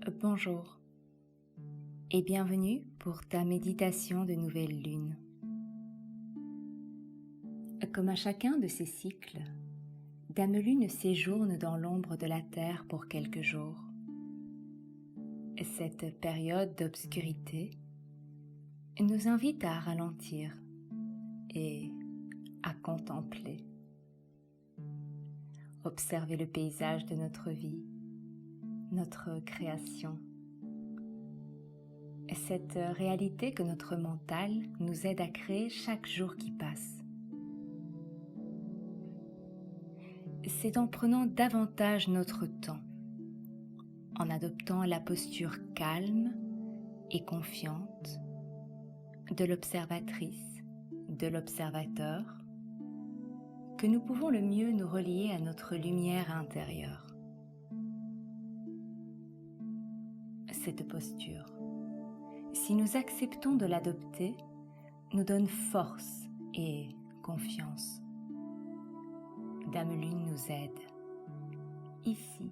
Bonjour et bienvenue pour ta méditation de nouvelle lune. Comme à chacun de ces cycles, Dame Lune séjourne dans l'ombre de la Terre pour quelques jours. Cette période d'obscurité nous invite à ralentir et à contempler. Observer le paysage de notre vie, notre création. Cette réalité que notre mental nous aide à créer chaque jour qui passe. C'est en prenant davantage notre temps, en adoptant la posture calme et confiante de l'observatrice, de l'observateur, que nous pouvons le mieux nous relier à notre lumière intérieure. Cette posture, si nous acceptons de l'adopter, nous donne force et confiance. Dame Lune nous aide, ici,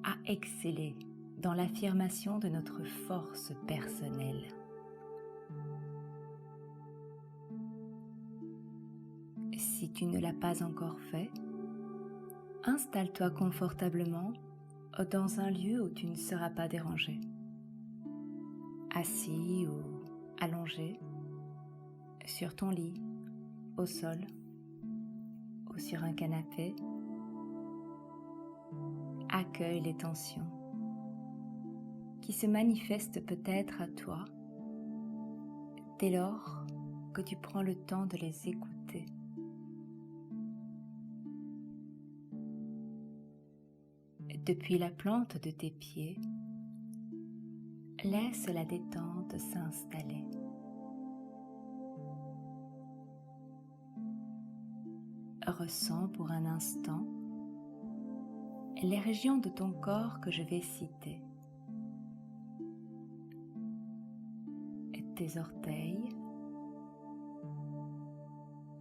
à exceller dans l'affirmation de notre force personnelle. Si tu ne l'as pas encore fait, installe-toi confortablement dans un lieu où tu ne seras pas dérangé. Assis ou allongé, sur ton lit, au sol ou sur un canapé, accueille les tensions qui se manifestent peut-être à toi dès lors que tu prends le temps de les écouter. Depuis la plante de tes pieds, laisse la détente s'installer. Ressens pour un instant les régions de ton corps que je vais citer. Tes orteils,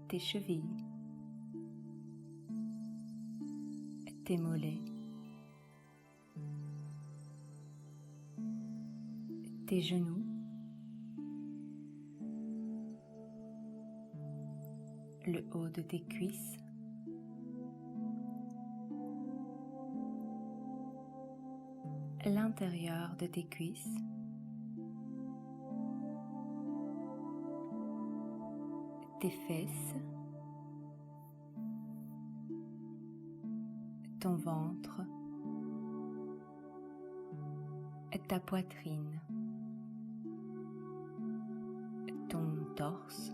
tes chevilles, tes mollets, tes genoux, le haut de tes cuisses, l'intérieur de tes cuisses, tes fesses, ton ventre, ta poitrine, ton torse,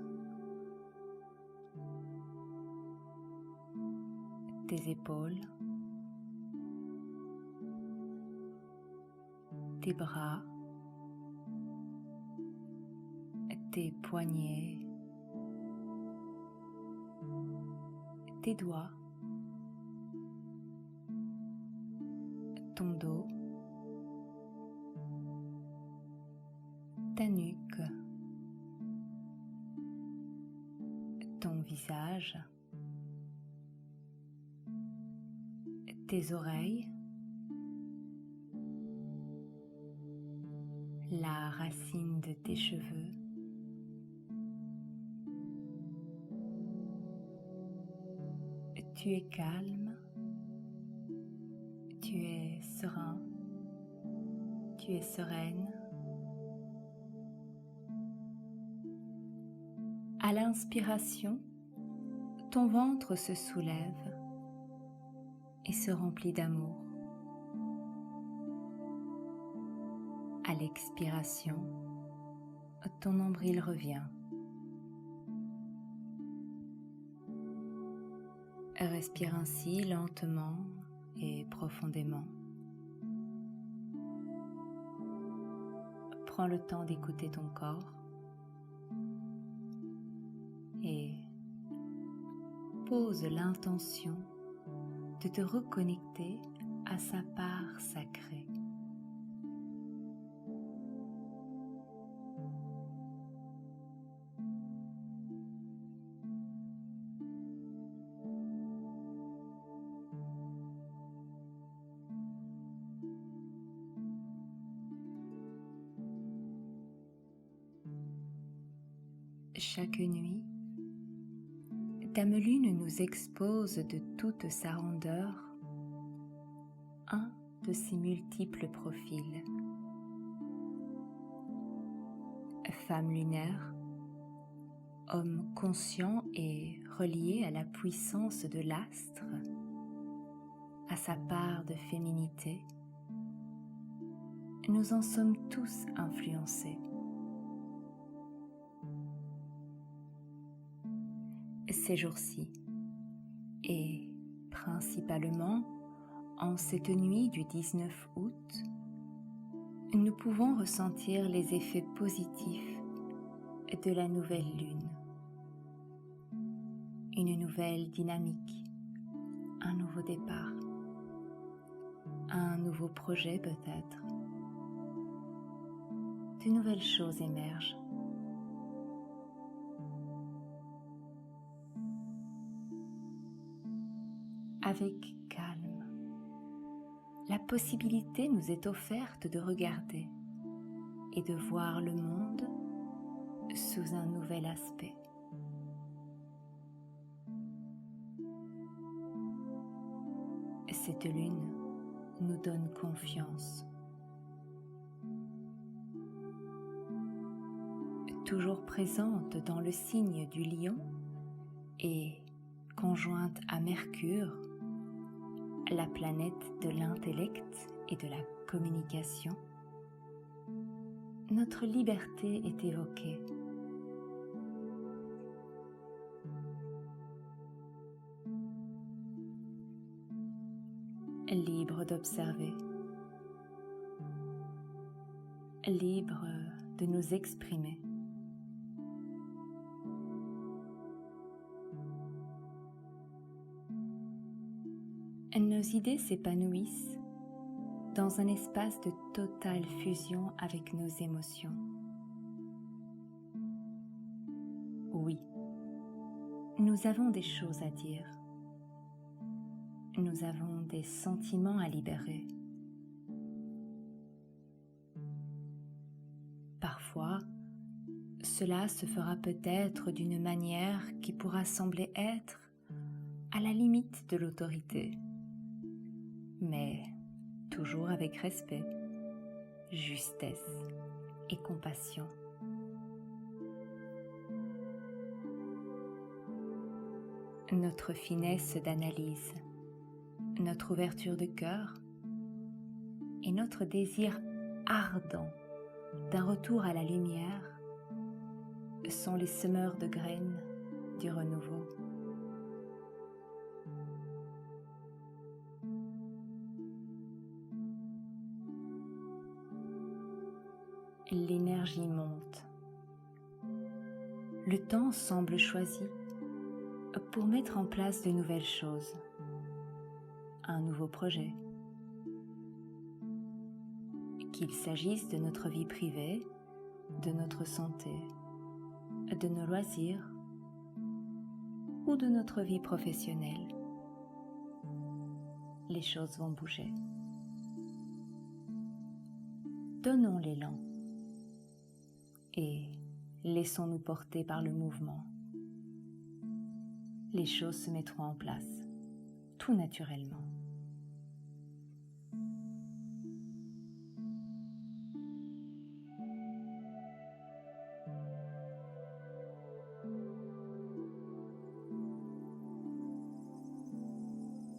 tes épaules, tes bras, tes poignets, tes doigts, ton dos, ta nuque, ton visage, tes oreilles, la racine de tes cheveux, tu es calme, tu es serein, tu es sereine. À l'inspiration, ton ventre se soulève et se remplit d'amour. À l'expiration, ton nombril revient. Respire ainsi lentement et profondément. Prends le temps d'écouter ton corps et pose l'intention de te reconnecter à sa part sacrée. Chaque nuit, Dame Lune nous expose de toute sa rondeur un de ses multiples profils. Femme lunaire, homme conscient et relié à la puissance de l'astre, à sa part de féminité, nous en sommes tous influencés. Ces jours-ci, et principalement en cette nuit du 19 août, nous pouvons ressentir les effets positifs de la nouvelle lune. Une nouvelle dynamique, un nouveau départ, un nouveau projet peut-être. De nouvelles choses émergent. Avec calme, la possibilité nous est offerte de regarder et de voir le monde sous un nouvel aspect. Cette lune nous donne confiance. Toujours présente dans le signe du Lion et conjointe à Mercure, la planète de l'intellect et de la communication, notre liberté est évoquée. Libre d'observer, libre de nous exprimer. Nos idées s'épanouissent dans un espace de totale fusion avec nos émotions. Oui, nous avons des choses à dire. Nous avons des sentiments à libérer. Parfois, cela se fera peut-être d'une manière qui pourra sembler être à la limite de l'autorité, mais toujours avec respect, justesse et compassion. Notre finesse d'analyse, notre ouverture de cœur et notre désir ardent d'un retour à la lumière sont les semeurs de graines du renouveau. L'énergie monte. Le temps semble choisi pour mettre en place de nouvelles choses, un nouveau projet. Qu'il s'agisse de notre vie privée, de notre santé, de nos loisirs ou de notre vie professionnelle, les choses vont bouger. Donnons l'élan et laissons-nous porter par le mouvement. Les choses se mettront en place, tout naturellement.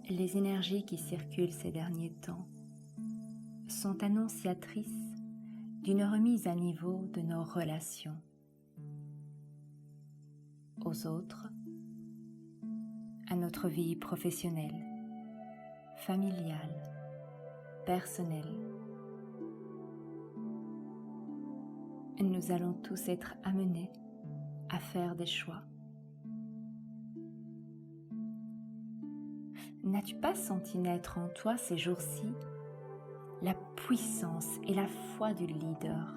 Les énergies qui circulent ces derniers temps sont annonciatrices d'une remise à niveau de nos relations aux autres, à notre vie professionnelle, familiale, personnelle. Nous allons tous être amenés à faire des choix. N'as-tu pas senti naître en toi ces jours-ci la puissance et la foi du leader?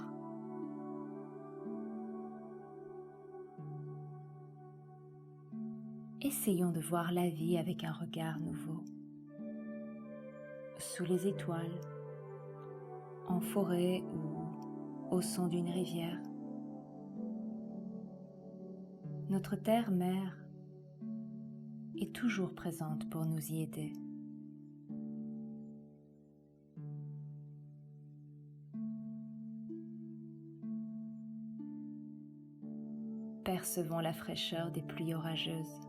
Essayons de voir la vie avec un regard nouveau. Sous les étoiles, en forêt ou au son d'une rivière. notre terre-mère est toujours présente pour nous y aider. Percevons la fraîcheur des pluies orageuses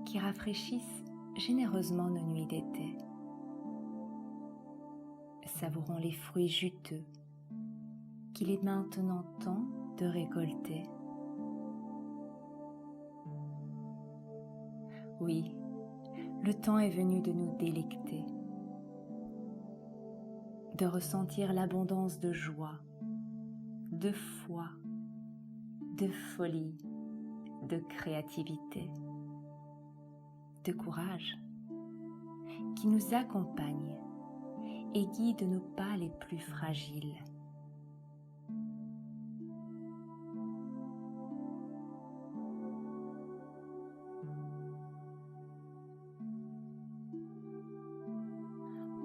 qui rafraîchissent généreusement nos nuits d'été. Savourons les fruits juteux qu'il est maintenant temps de récolter. Oui, le temps est venu de nous délecter, de ressentir l'abondance de joie, de foi, de folie, de créativité, de courage, qui nous accompagne et guide nos pas les plus fragiles.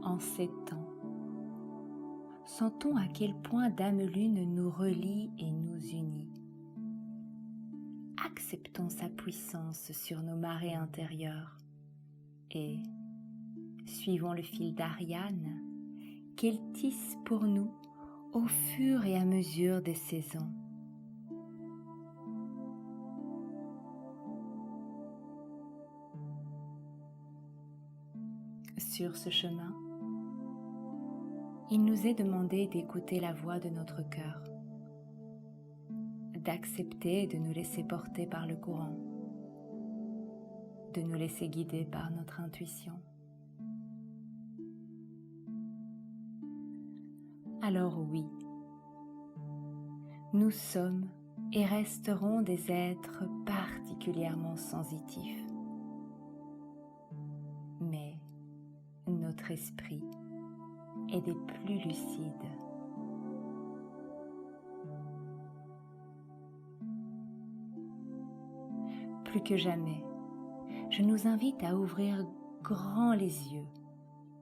En ces temps, sentons à quel point Dame Lune nous relie et nous unit. Acceptons sa puissance sur nos marées intérieures et suivons le fil d'Ariane qu'elle tisse pour nous au fur et à mesure des saisons. Sur ce chemin, il nous est demandé d'écouter la voix de notre cœur, d'accepter de nous laisser porter par le courant, de nous laisser guider par notre intuition. Alors oui, nous sommes et resterons des êtres particulièrement sensitifs. Mais notre esprit est des plus lucides. Plus que jamais, je nous invite à ouvrir grand les yeux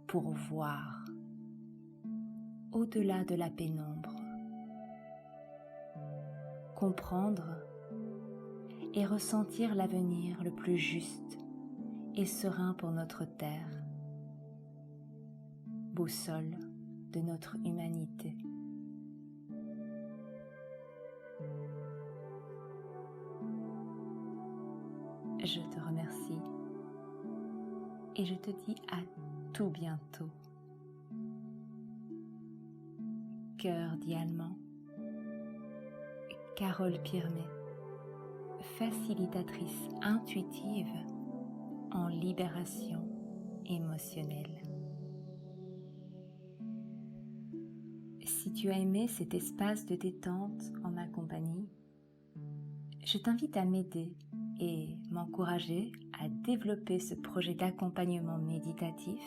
pour voir au-delà de la pénombre, comprendre et ressentir l'avenir le plus juste et serein pour notre terre, boussole de notre humanité. Je te remercie et je te dis à tout bientôt. Cœur d'Ialman, Carole Pirmé, facilitatrice intuitive en libération émotionnelle. Si tu as aimé cet espace de détente en ma compagnie, je t'invite à m'aider et m'encourager à développer ce projet d'accompagnement méditatif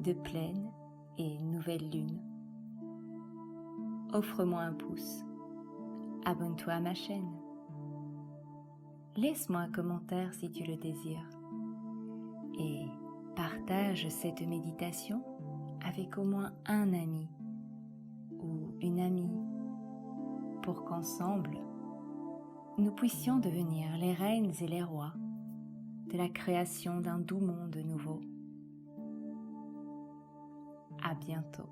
de pleine et nouvelle lune. Offre-moi un pouce, abonne-toi à ma chaîne, laisse-moi un commentaire si tu le désires et partage cette méditation avec au moins un ami ou une amie pour qu'ensemble, nous puissions devenir les reines et les rois de la création d'un doux monde nouveau. À bientôt.